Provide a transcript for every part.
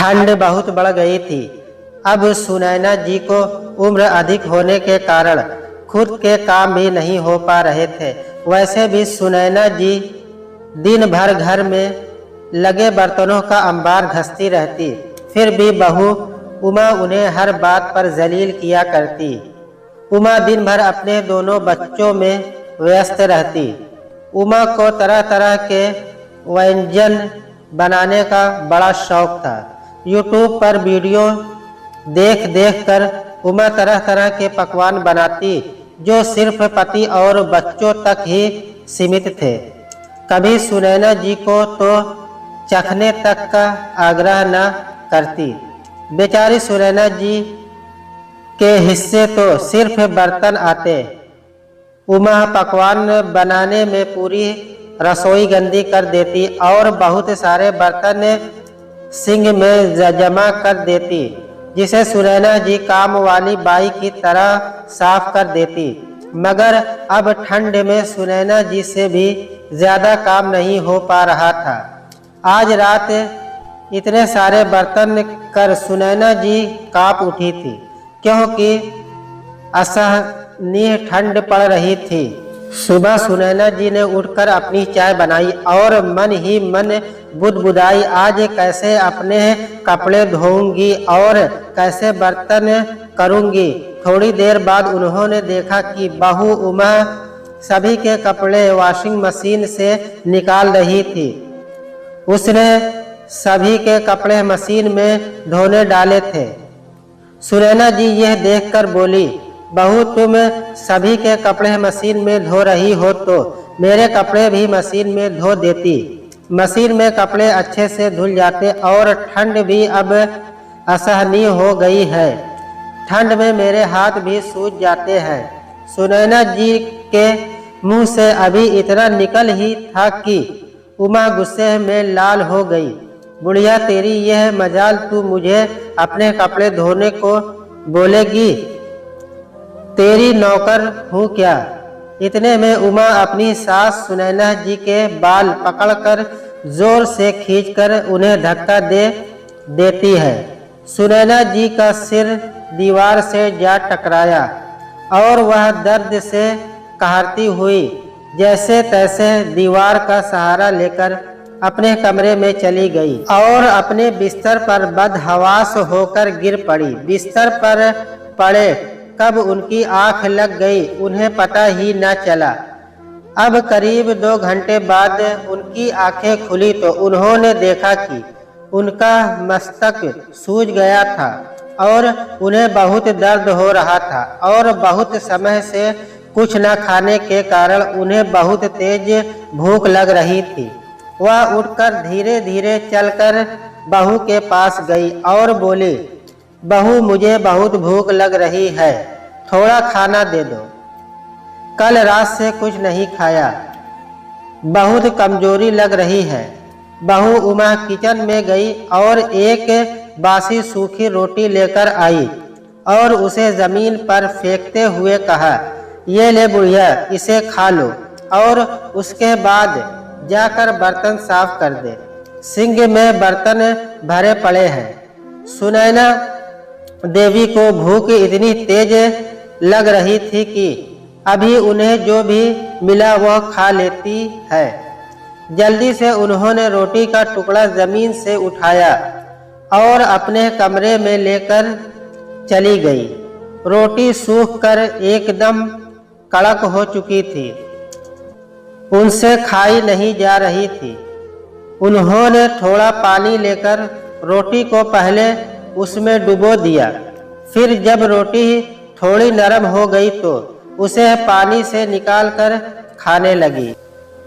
ठंड बहुत बढ़ गई थी। अब सुनैना जी को उम्र अधिक होने के कारण खुद के काम भी नहीं हो पा रहे थे। वैसे भी सुनैना जी दिन भर घर में लगे बर्तनों का अंबार घसती रहती, फिर भी बहू उमा उन्हें हर बात पर जलील किया करती। उमा दिन भर अपने दोनों बच्चों में व्यस्त रहती। उमा को तरह तरह के व्यंजन बनाने का बड़ा शौक था। यूट्यूब पर वीडियो देख देख कर उमा तरह तरह के पकवान बनाती, जो सिर्फ पति और बच्चों तक ही सीमित थे। कभी सुनैना जी को तो चखने तक का आग्रह न करती। बेचारी सुनैना जी के हिस्से तो सिर्फ बर्तन आते। उमा पकवान बनाने में पूरी रसोई गंदी कर देती और बहुत सारे बर्तन सिंक में जमा कर देती, जिसे सुनैना जी काम वाली बाई की तरह साफ कर देती। मगर अब ठंड में सुनैना जी से भी ज्यादा काम नहीं हो पा रहा था। आज रात इतने सारे बर्तन कर सुनैना जी कांप उठी थी, क्योंकि असहनीय ठंड पड़ रही थी। सुबह सुनैना जी ने उठकर अपनी चाय बनाई और मन ही मन बुदबुदाई, आज कैसे अपने कपड़े धोऊंगी और कैसे बर्तन करूंगी। थोड़ी देर बाद उन्होंने देखा कि बहू उमा सभी के कपड़े वॉशिंग मशीन से निकाल रही थी। उसने सभी के कपड़े मशीन में धोने डाले थे। सुनैना जी यह देखकर बोली, बहू तुम सभी के कपड़े मशीन में धो रही हो तो मेरे कपड़े भी मशीन में धो देती। मशीन में कपड़े अच्छे से धुल जाते और ठंड भी अब असहनीय हो गई है। ठंड में मेरे हाथ भी सूज जाते हैं। सुनैना जी के मुंह से अभी इतना निकल ही था कि उमा गुस्से में लाल हो गई। बुढ़िया तेरी यह मजाल, तू मुझे अपने कपड़े धोने को बोलेगी? तेरी नौकर हूँ क्या? इतने में उमा अपनी सास सुनैना जी के बाल पकड़कर जोर से खींचकर उन्हें धक्का दे देती है। सुनैना जी का सिर दीवार से जा टकराया और वह दर्द से कहरती हुई जैसे तैसे दीवार का सहारा लेकर अपने कमरे में चली गई और अपने बिस्तर पर बदहवास होकर गिर पड़ी। बिस्तर पर पड़े कब उनकी आंख लग गई उन्हें पता ही न चला। अब करीब 2 घंटे बाद उनकी आंखें खुली तो उन्होंने देखा कि उनका मस्तक सूज गया था और उन्हें बहुत दर्द हो रहा था और बहुत समय से कुछ न खाने के कारण उन्हें बहुत तेज भूख लग रही थी। वह उठकर धीरे धीरे चलकर बहू के पास गई और बोली, बहू मुझे बहुत भूख लग रही है, थोड़ा खाना दे दो। कल रात से कुछ नहीं खाया, बहुत कमजोरी लग रही है। बहू उमा किचन में गई और एक बासी सूखी रोटी लेकर आई और उसे जमीन पर फेंकते हुए कहा, ये ले बुढ़िया, इसे खा लो और उसके बाद जाकर बर्तन साफ कर दे। सिंक में बर्तन भरे पड़े हैं। सुनैना देवी को भूख इतनी तेज लग रही थी कि अभी उन्हें जो भी मिला वह खा लेती है। जल्दी से उन्होंने रोटी का टुकड़ा जमीन से उठाया और अपने कमरे में लेकर चली गई। रोटी सूखकर एकदम कड़क हो चुकी थी, उनसे खाई नहीं जा रही थी। उन्होंने थोड़ा पानी लेकर रोटी को पहले उसमें डुबो दिया, फिर जब रोटी थोड़ी नरम हो गई तो उसे पानी से निकालकर खाने लगी।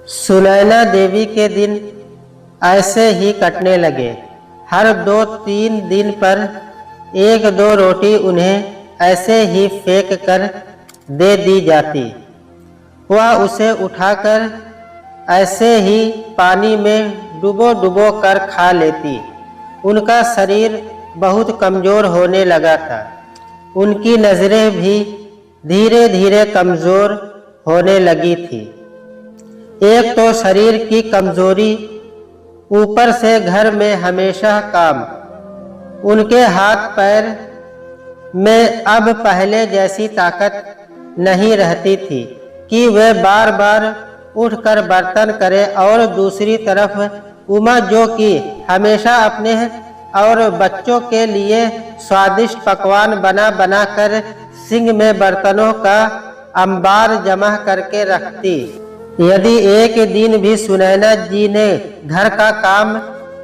सुनैना देवी के दिन ऐसे ही कटने लगे। हर 2-3 दिन पर 1-2 रोटी उन्हें ऐसे ही फेंक कर दे दी जाती। वह उसे उठाकर ऐसे ही पानी में डुबो डुबो कर खा लेती। उनका शरीर बहुत कमजोर होने लगा था। उनकी नजरें भी धीरे धीरे कमजोर होने लगी थी। एक तो शरीर की कमजोरी, ऊपर से घर में हमेशा काम, उनके हाथ पैर में अब पहले जैसी ताकत नहीं रहती थी कि वे बार बार उठकर बर्तन करे। और दूसरी तरफ उमा, जो कि हमेशा अपने और बच्चों के लिए स्वादिष्ट पकवान बना बना कर सिंह में बर्तनों का अंबार जमा करके रखती। यदि एक दिन भी सुनैना जी ने घर का काम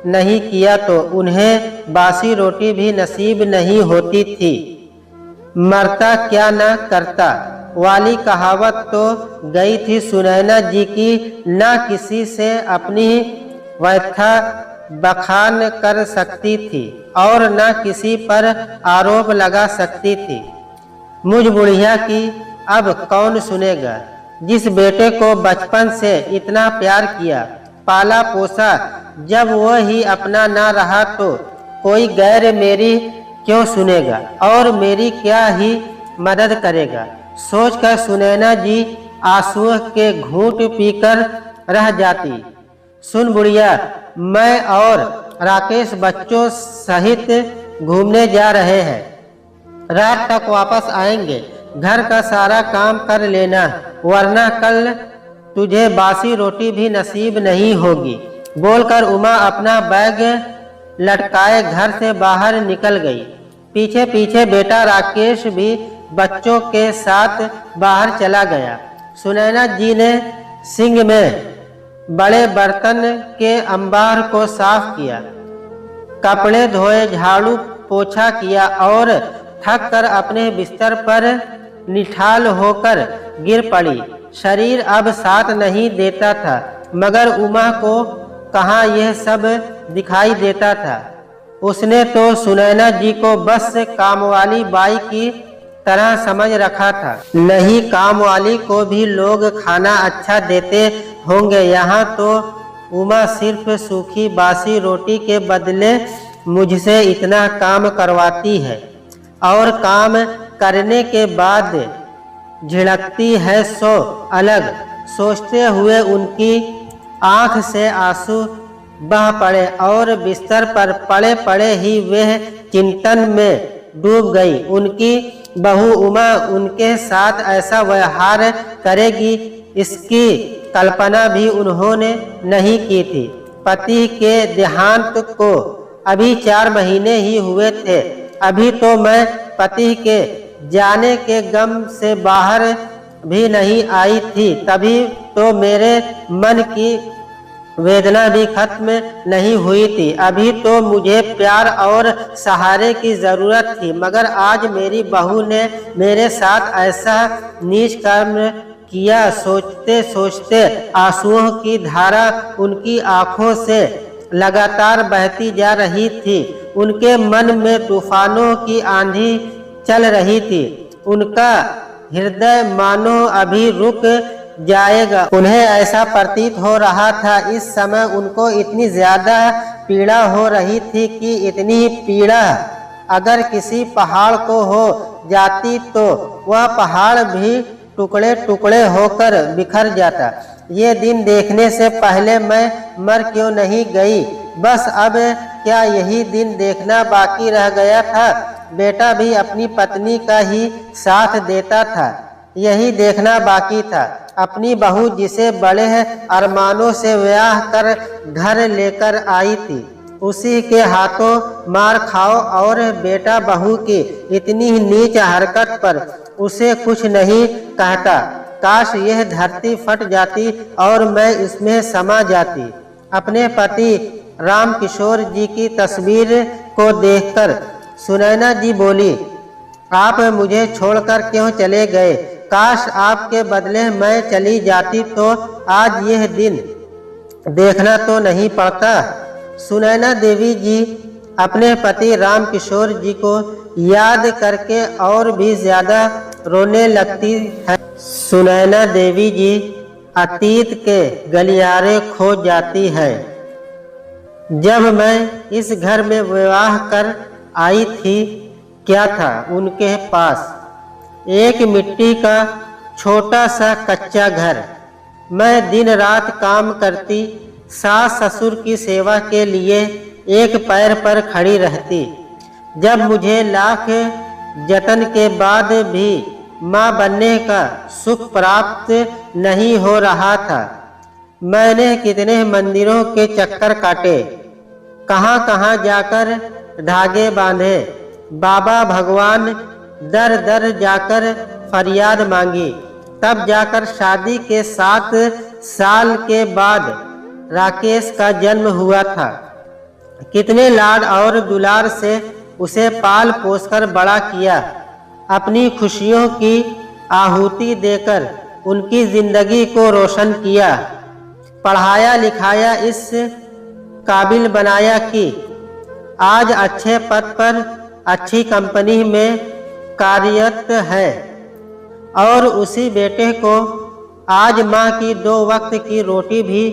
नहीं किया तो उन्हें बासी रोटी भी नसीब नहीं होती थी। मरता क्या न करता वाली कहावत तो गई थी सुनैना जी की। न किसी से अपनी व्यथा बखान कर सकती थी और न किसी पर आरोप लगा सकती थी। मुझ बुढ़िया की अब कौन सुनेगा, जिस बेटे को बचपन से इतना प्यार किया, पाला पोसा, जब वो ही अपना ना रहा तो कोई गैर मेरी क्यों सुनेगा और मेरी क्या ही मदद करेगा। सोचकर सुनैना जी आंसुओं के घूंट पीकर रह जाती। सुन बुढ़िया, मैं और राकेश बच्चों सहित घूमने जा रहे हैं। रात तक वापस आएंगे। घर का सारा काम कर लेना, वरना कल तुझे बासी रोटी भी नसीब नहीं होगी। बोलकर उमा अपना बैग लटकाए घर से बाहर निकल गई। पीछे पीछे बेटा राकेश भी बच्चों के साथ बाहर चला गया। सुनैना जी ने सिंह में बड़े बर्तन के अंबार को साफ किया, कपड़े धोए, झाड़ू पोछा किया और थक कर अपने बिस्तर पर निठाल होकर गिर पड़ी। शरीर अब साथ नहीं देता था, मगर उमा को कहाँ यह सब दिखाई देता था। उसने तो सुनैना जी को बस कामवाली बाई की तरह समझ रखा था। नहीं, कामवाली को भी लोग खाना अच्छा देते होंगे। यहाँ तो उमा सिर्फ सूखी बासी रोटी के बदले मुझसे इतना काम करवाती है और काम करने के बाद झिड़कती है सो अलग। सोचते हुए उनकी आंख से आंसू बह पड़े और बिस्तर पर पड़े पड़े ही वह चिंतन में डूब गई। उनकी बहू उमा उनके साथ ऐसा व्यवहार करेगी, इसकी कल्पना भी उन्होंने नहीं की थी। पति के देहांत को अभी 4 महीने ही हुए थे। अभी तो मैं पति के जाने के गम से बाहर भी नहीं आई थी। तभी तो मेरे मन की वेदना भी खत्म नहीं हुई थी। अभी तो मुझे प्यार और सहारे की जरूरत थी, मगर आज मेरी बहू ने मेरे साथ ऐसा नीच कर्म किया। सोचते सोचते आंसुओं की धारा उनकी आंखों से लगातार बहती जा रही थी। उनके मन में तूफानों की आंधी चल रही थी। उनका हृदय मानो अभी रुक जाएगा। उन्हें ऐसा प्रतीत हो रहा था इस समय उनको इतनी ज्यादा पीड़ा हो रही थी कि इतनी पीड़ा अगर किसी पहाड़ को हो जाती तो वह पहाड़ भी टुकड़े टुकड़े होकर बिखर जाता। ये दिन देखने से पहले मैं मर क्यों नहीं गई। बस अब क्या यही दिन देखना बाकी रह गया था। बेटा भी अपनी पत्नी का ही साथ देता था, यही देखना बाकी था। अपनी बहू जिसे बड़े अरमानों से ब्याह कर घर लेकर आई थी, उसी के हाथों मार खाओ और बेटा बहू की इतनी नीच हरकत पर उसे कुछ नहीं कहता। काश यह धरती फट जाती और मैं इसमें समा जाती। अपने पति रामकिशोर जी की तस्वीर को देखकर सुनैना जी बोली, आप मुझे छोड़कर क्यों चले गए? काश आपके बदले मैं चली जाती तो आज यह दिन देखना तो नहीं पड़ता। सुनैना देवी जी अपने पति रामकिशोर जी को याद करके और भी ज्यादा रोने लगती है। सुनैना देवी जी अतीत के गलियारे खो जाती है। जब मैं इस घर में विवाह कर आई थी, क्या था उनके पास? एक मिट्टी का छोटा सा कच्चा घर। मैं दिन रात काम करती, सास ससुर की सेवा के लिए एक पैर पर खड़ी रहती। जब मुझे लाख जतन के बाद भी माँ बनने का सुख प्राप्त नहीं हो रहा था। मैंने कितने मंदिरों के चक्कर काटे, कहाँ कहाँ जाकर धागे बांधे, बाबा भगवान दर दर जाकर फरियाद मांगी। तब जाकर शादी के 7 साल के बाद राकेश का जन्म हुआ था। कितने लाड और दुलार से उसे पाल पोसकर बड़ा किया, अपनी खुशियों की आहुति देकर उनकी जिंदगी को रोशन किया, पढ़ाया लिखाया, इस काबिल बनाया कि आज अच्छे पद पर अच्छी कंपनी में कार्यरत है। और उसी बेटे को आज माँ की 2 वक्त की रोटी भी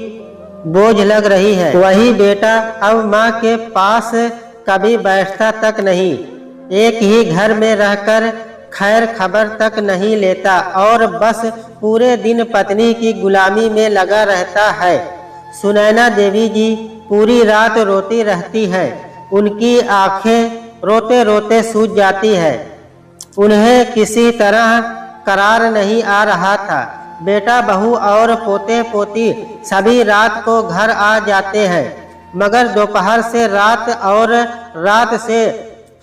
बोझ लग रही है। वही बेटा अब माँ के पास कभी बैठता तक नहीं, एक ही घर में रहकर खैर खबर तक नहीं लेता और बस पूरे दिन पत्नी की गुलामी में लगा रहता है। सुनैना देवी जी पूरी रात रोती रहती है, उनकी आंखें रोते रोते सूज जाती है। उन्हें किसी तरह करार नहीं आ रहा था। बेटा बहू और पोते पोती सभी रात को घर आ जाते हैं, मगर दोपहर से रात और रात से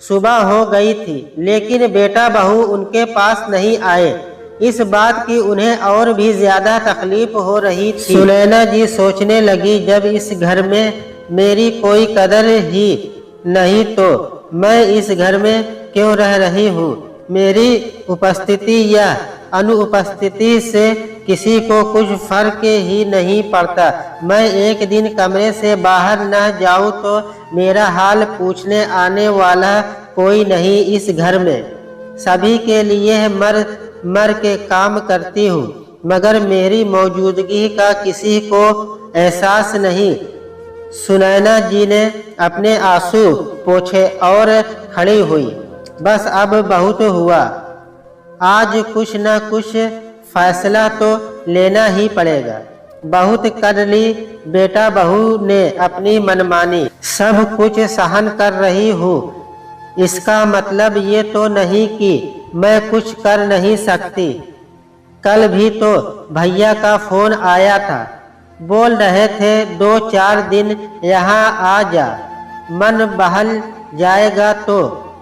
सुबह हो गई थी, लेकिन बेटा बहू उनके पास नहीं आए। इस बात की उन्हें और भी ज्यादा तकलीफ हो रही थी। सुनैना जी सोचने लगी, जब इस घर में मेरी कोई कदर ही नहीं तो मैं इस घर में क्यों रह रही हूँ। मेरी उपस्थिति या अनुपस्थिति से किसी को कुछ फर्क ही नहीं पड़ता। मैं एक दिन कमरे से बाहर न जाऊं तो मेरा हाल पूछने आने वाला कोई नहीं इस घर में। सभी के लिए मर मर के काम करती हूँ, मगर मेरी मौजूदगी का किसी को एहसास नहीं। सुनैना जी ने अपने आंसू पोंछे और खड़ी हुई। बस अब बहुत हुआ, आज कुछ न कुछ फैसला तो लेना ही पड़ेगा। बहुत कर ली बेटा बहू ने अपनी मनमानी, सब कुछ सहन कर रही हूँ, इसका मतलब ये तो नहीं कि मैं कुछ कर नहीं सकती। कल भी तो भैया का फोन आया था, बोल रहे थे 2-4 दिन यहाँ आ जा, मन बहल जाएगा तो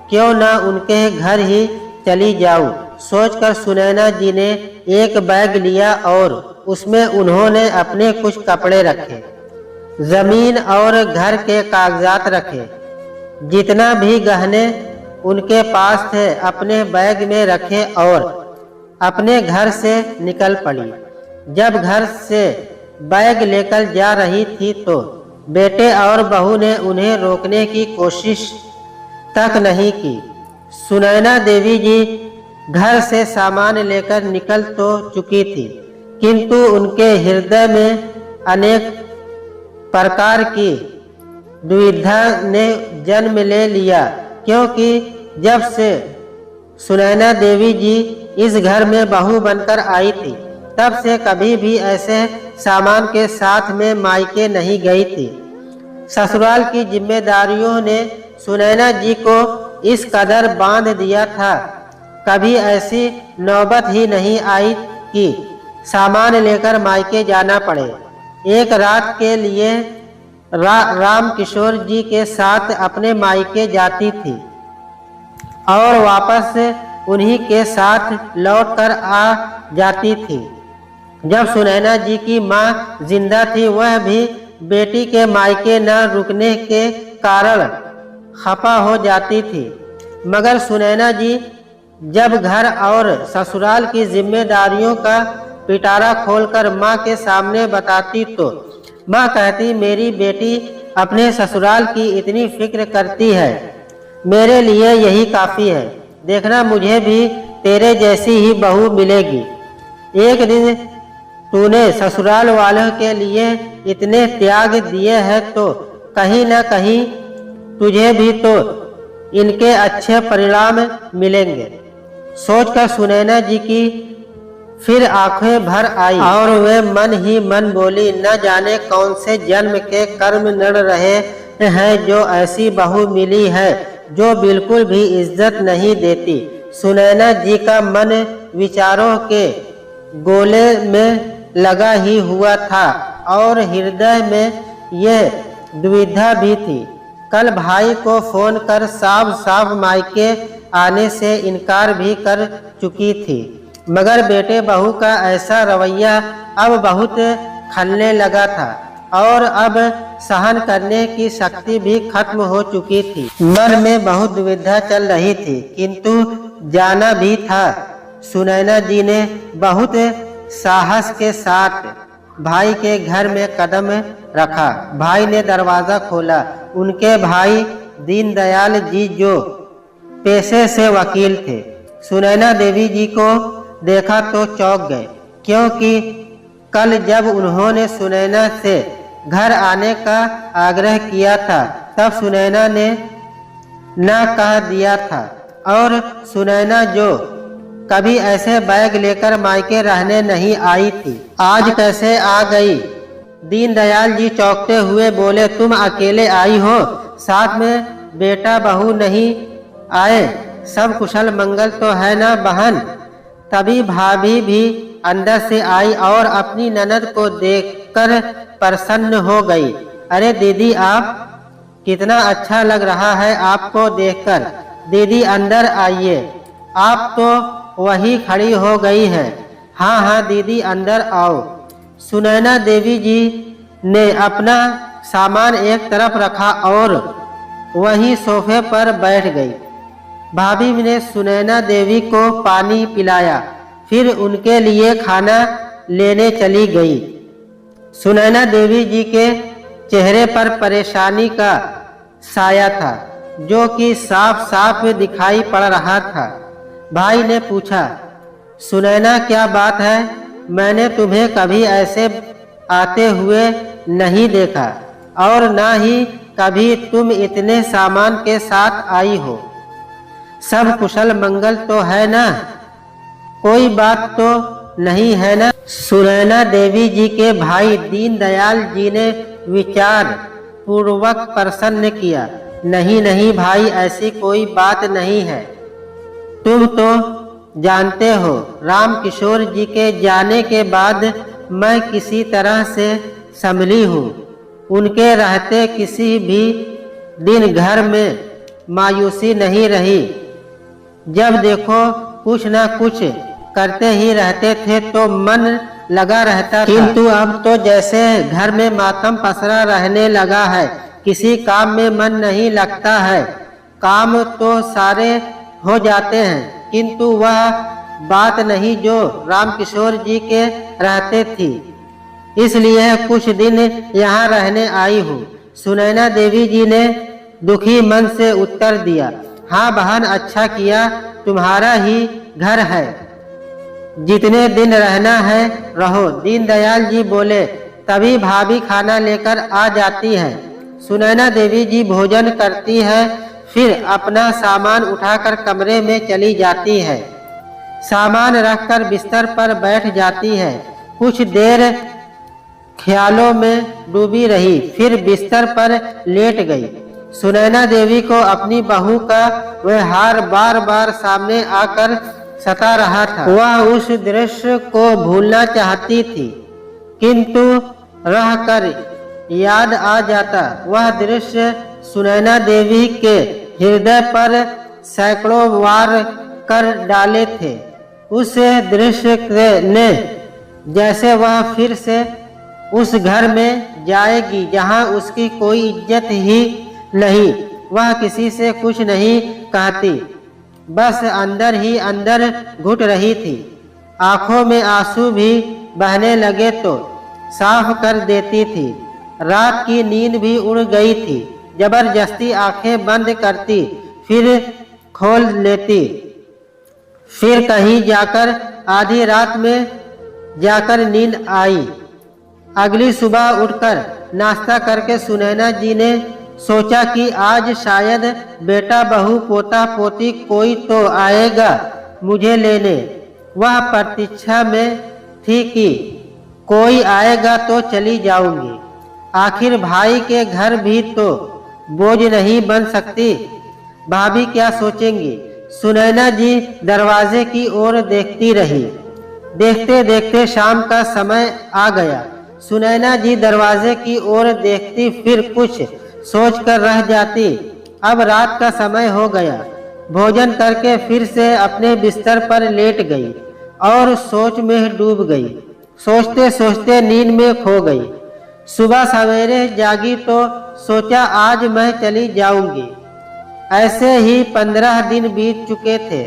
क्यों ना उनके घर ही चली जाऊं। सोचकर सुनैना जी ने एक बैग लिया और उसमें उन्होंने अपने कुछ कपड़े रखे, जमीन और घर के कागजात रखे, जितना भी गहने उनके पास थे अपने बैग में रखे और अपने घर से निकल पड़ी। जब घर से बैग लेकर जा रही थी तो बेटे और बहू ने उन्हें रोकने की कोशिश तक नहीं की। सुनैना देवी जी घर से सामान लेकर निकल तो चुकी थी, किंतु उनके हृदय में अनेक प्रकार की दुविधा ने जन्म ले लिया, क्योंकि जब से सुनैना देवी जी इस घर में बहू बनकर आई थी, तब से कभी भी ऐसे सामान के साथ में मायके नहीं गई थी। ससुराल की जिम्मेदारियों ने सुनैना जी को इस कदर बांध दिया था, कभी ऐसी नौबत ही नहीं आई कि सामान लेकर मायके जाना पड़े। एक रात के लिए राम किशोर जी के साथ अपने मायके जाती थी और वापस उन्हीं के साथ लौटकर आ जाती थी। जब सुनैना जी की माँ जिंदा थी, वह भी बेटी के मायके न रुकने के कारण खफा हो जाती थी, मगर सुनैना जी जब घर और ससुराल की जिम्मेदारियों का पिटारा खोलकर माँ के सामने बताती तो माँ कहती, मेरी बेटी अपने ससुराल की इतनी फिक्र करती है, मेरे लिए यही काफ़ी है। देखना मुझे भी तेरे जैसी ही बहू मिलेगी। एक दिन तूने ससुराल वालों के लिए इतने त्याग दिए हैं तो कहीं न कहीं तुझे भी तो इनके अच्छे परिणाम मिलेंगे। सोचकर सुनैना जी की फिर आंखें भर आई और वे मन ही मन बोली, न जाने कौन से जन्म के कर्म नड़ रहे हैं जो ऐसी बहू मिली है जो बिल्कुल भी इज्जत नहीं देती। सुनैना जी का मन विचारों के गोले में लगा ही हुआ था और हृदय में यह दुविधा भी थी। कल भाई को फोन कर साफ साफ मायके आने से इनकार भी कर चुकी थी, मगर बेटे बहू का ऐसा रवैया अब बहुत खलने लगा था और अब सहन करने की शक्ति भी खत्म हो चुकी थी। मन में बहुत दुविधा चल रही थी, किंतु जाना भी था। सुनैना जी ने बहुत साहस के साथ भाई के घर में कदम रखा। भाई ने दरवाजा खोला। उनके भाई दीनदयाल जी जो पेशे से वकील थे, सुनैना देवी जी को देखा तो चौंक गए, क्योंकि कल जब उन्होंने सुनैना से घर आने का आग्रह किया था तब सुनैना ने ना कह दिया था, और सुनैना जो कभी ऐसे बैग लेकर मायके रहने नहीं आई थी, आज कैसे आ गई। दीनदयाल जी चौंकते हुए बोले, तुम अकेले आई हो, साथ में बेटा बहू नहीं आए? सब कुशल मंगल तो है ना बहन? तभी भाभी भी अंदर से आई और अपनी ननद को देखकर प्रसन्न हो गई। अरे दीदी, आप कितना अच्छा लग रहा है आपको देखकर। दीदी अंदर आइए। आप तो वही खड़ी हो गई हैं। हाँ हाँ दीदी अंदर आओ। सुनैना देवी जी ने अपना सामान एक तरफ रखा और वहीं सोफे पर बैठ गई। भाभी ने सुनैना देवी को पानी पिलाया, फिर उनके लिए खाना लेने चली गई। सुनैना देवी जी के चेहरे पर परेशानी का साया था, जो कि साफ साफ दिखाई पड़ रहा था। भाई ने पूछा, सुनैना क्या बात है? मैंने तुम्हें कभी ऐसे आते हुए नहीं देखा और ना ही कभी तुम इतने सामान के साथ आई हो। सब कुशल मंगल तो है ना? कोई बात तो नहीं है ना? सुनैना देवी जी के भाई दीनदयाल जी ने विचार पूर्वक प्रसन्न किया। नहीं नहीं भाई, ऐसी कोई बात नहीं है। तुम तो जानते हो, राम किशोर जी के जाने के बाद मैं किसी तरह से संभली हूँ। उनके रहते किसी भी दिन घर में मायूसी नहीं रही। जब देखो कुछ न कुछ करते ही रहते थे तो मन लगा रहता था, किंतु अब तो जैसे घर में मातम पसरा रहने लगा है। किसी काम में मन नहीं लगता है। काम तो सारे हो जाते हैं, किंतु वह बात नहीं जो रामकिशोर जी के रहते थी। इसलिए कुछ दिन यहाँ रहने आई हूँ। सुनैना देवी जी ने दुखी मन से उत्तर दिया। हाँ बहन, अच्छा किया, तुम्हारा ही घर है, जितने दिन रहना है रहो। दीनदयाल जी बोले। तभी भाभी खाना लेकर आ जाती है। सुनैना देवी जी भोजन करती है, फिर अपना सामान उठाकर कमरे में चली जाती है। सामान रखकर बिस्तर पर बैठ जाती है। कुछ देर ख्यालों में डूबी रही, फिर बिस्तर पर लेट गई। सुनैना देवी को अपनी बहू का व्यवहार बार बार सामने आकर सता रहा था। वह उस दृश्य को भूलना चाहती थी, किंतु रहकर याद आ जाता। वह दृश्य सुनैना देवी के हृदय पर सैकड़ों वार कर डाले थे। उस दृश्य ने जैसे वह फिर से उस घर में जाएगी जहां उसकी कोई इज्जत ही नहीं। वह किसी से कुछ नहीं कहती, बस अंदर ही अंदर घुट रही थी। आंखों में आंसू भी बहने लगे तो साफ कर देती थी। रात की नींद भी उड़ गई थी। जबरदस्ती आंखें बंद करती, फिर खोल लेती। फिर कहीं जाकर आधी रात में जाकर नींद आई। अगली सुबह उठकर नाश्ता करके सुनैना जी ने सोचा कि आज शायद बेटा बहू पोता पोती कोई तो आएगा मुझे लेने। वह प्रतीक्षा में थी कि कोई आएगा तो चली जाऊंगी। आखिर भाई के घर भी तो बोझ नहीं बन सकती। भाभी क्या सोचेंगी। सुनैना जी दरवाजे की ओर देखती रही। देखते देखते शाम का समय आ गया। सुनैना जी दरवाजे की ओर देखती, फिर कुछ सोचकर रह जाती। अब रात का समय हो गया। भोजन करके फिर से अपने बिस्तर पर लेट गई और सोच में डूब गई। सोचते सोचते नींद में खो गई। सुबह सवेरे जागी तो सोचा आज मैं चली जाऊंगी। ऐसे ही 15 दिन बीत चुके थे।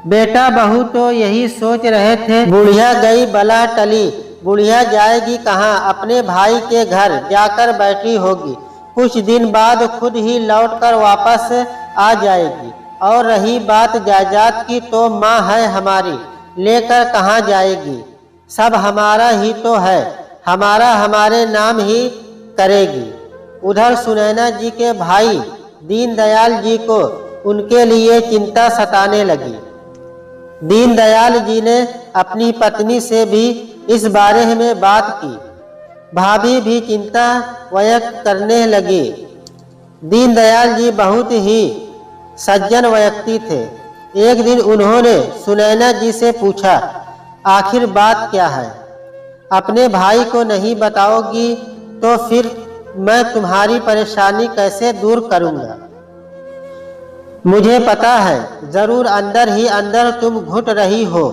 बेटा बहू तो यही सोच रहे थे, बुढ़िया गई बला टली, बुढ़िया जाएगी कहाँ, अपने भाई के घर जाकर बैठी होगी। कुछ दिन बाद खुद ही लौटकर वापस आ जाएगी। और रही बात जायदाद की, तो माँ है हमारी, लेकर कहाँ जाएगी। सब हमारा ही तो है, हमारा हमारे नाम ही करेगी। उधर सुनैना जी के भाई दीनदयाल जी को उनके लिए चिंता सताने लगी। दीनदयाल जी ने अपनी पत्नी से भी इस बारे में बात की। भाभी भी चिंता व्यक्त करने लगी। दीनदयाल जी बहुत ही सज्जन व्यक्ति थे। एक दिन उन्होंने सुनैना जी से पूछा, आखिर बात क्या है? अपने भाई को नहीं बताओगी तो फिर मैं तुम्हारी परेशानी कैसे दूर करूंगा। मुझे पता है जरूर अंदर ही अंदर तुम घुट रही हो।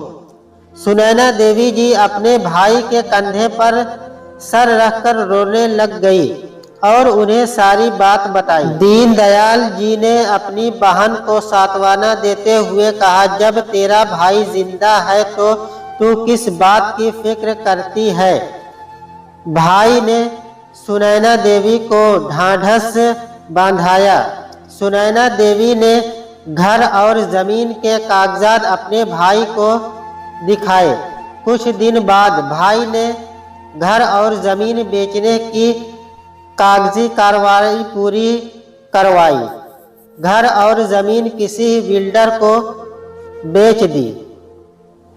सुनैना देवी जी अपने भाई के कंधे पर सर रखकर रोने लग गई और उन्हें सारी बात बताई। दीनदयाल जी ने अपनी बहन को सांत्वना देते हुए कहा, जब तेरा भाई जिंदा है तो तू किस बात की फिक्र करती है। भाई ने सुनैना देवी को ढांढस बांधाया। सुनैना देवी ने घर और जमीन के कागजात अपने भाई को दिखाए। कुछ दिन बाद भाई ने घर और जमीन बेचने की कागजी कार्रवाई पूरी करवाई। घर और जमीन किसी बिल्डर को बेच दी,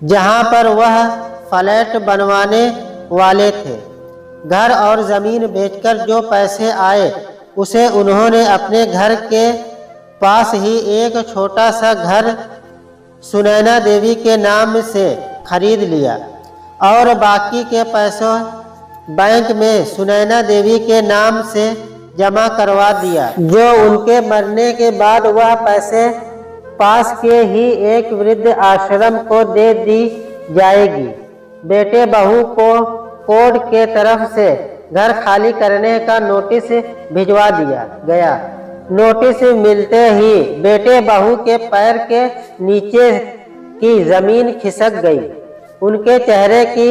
जहां पर वह फ्लैट बनवाने वाले थे। घर और जमीन बेचकर जो पैसे आए उसे उन्होंने अपने घर के पास ही एक छोटा सा घर सुनैना देवी के नाम से खरीद लिया और बाकी के पैसों बैंक में सुनैना देवी के नाम से जमा करवा दिया, जो उनके मरने के बाद वह पैसे पास के ही एक वृद्ध आश्रम को दे दी जाएगी। बेटे बहू को कोर्ट के तरफ से घर खाली करने का नोटिस भिजवा दिया गया। नोटिस मिलते ही बेटे बहू के पैर के नीचे की जमीन खिसक गई। उनके चेहरे की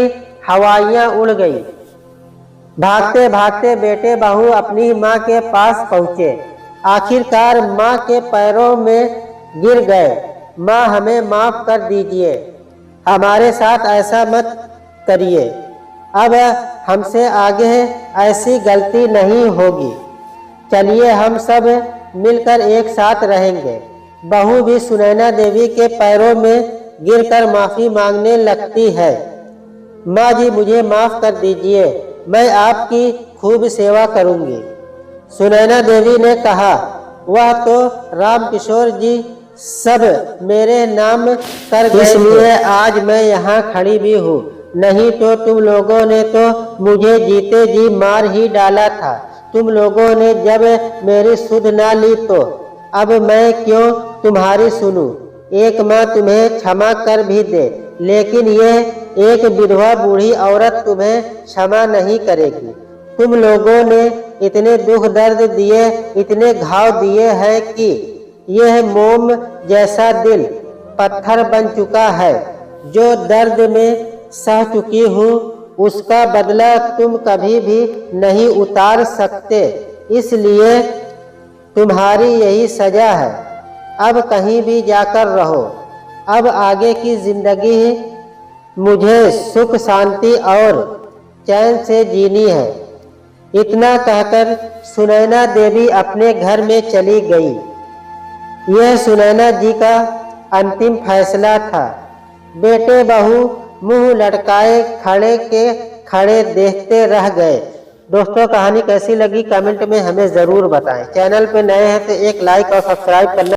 हवाइयां उड़ गई। भागते भागते बेटे बहू अपनी माँ के पास पहुँचे। आखिरकार माँ के पैरों में गिर गए। माँ, हमें माफ कर दीजिए, हमारे साथ ऐसा मत करिए। अब हमसे आगे ऐसी गलती नहीं होगी। चलिए हम सब मिलकर एक साथ रहेंगे। बहू भी सुनैना देवी के पैरों में गिरकर माफ़ी मांगने लगती है। माँ जी, मुझे माफ़ कर दीजिए, मैं आपकी खूब सेवा करूँगी। सुनैना देवी ने कहा, वह तो राम किशोर जी सब मेरे नाम कर गए, इसलिए आज मैं यहाँ खड़ी भी हूँ, नहीं तो तुम लोगों ने तो मुझे जीते जी मार ही डाला था। तुम लोगों ने जब मेरी सुध ना ली तो अब मैं क्यों तुम्हारी सुनूं। एक माँ तुम्हें क्षमा कर भी दे, लेकिन ये एक विधवा बूढ़ी औरत तुम्हें क्षमा नहीं करेगी। तुम लोगों ने इतने दुख दर्द दिए, इतने घाव दिए हैं कि यह मोम जैसा दिल पत्थर बन चुका है। जो दर्द में सह चुकी हूँ उसका बदला तुम कभी भी नहीं उतार सकते, इसलिए तुम्हारी यही सजा है। अब कहीं भी जाकर रहो। अब आगे की जिंदगी मुझे सुख शांति और चैन से जीनी है। इतना कहकर सुनैना देवी अपने घर में चली गई। यह सुनैना जी का अंतिम फैसला था। बेटे बहू मुंह लटकाए खड़े देखते रह गए। दोस्तों, कहानी कैसी लगी कमेंट में हमें ज़रूर बताएं। चैनल पे नए हैं तो एक लाइक और सब्सक्राइब करना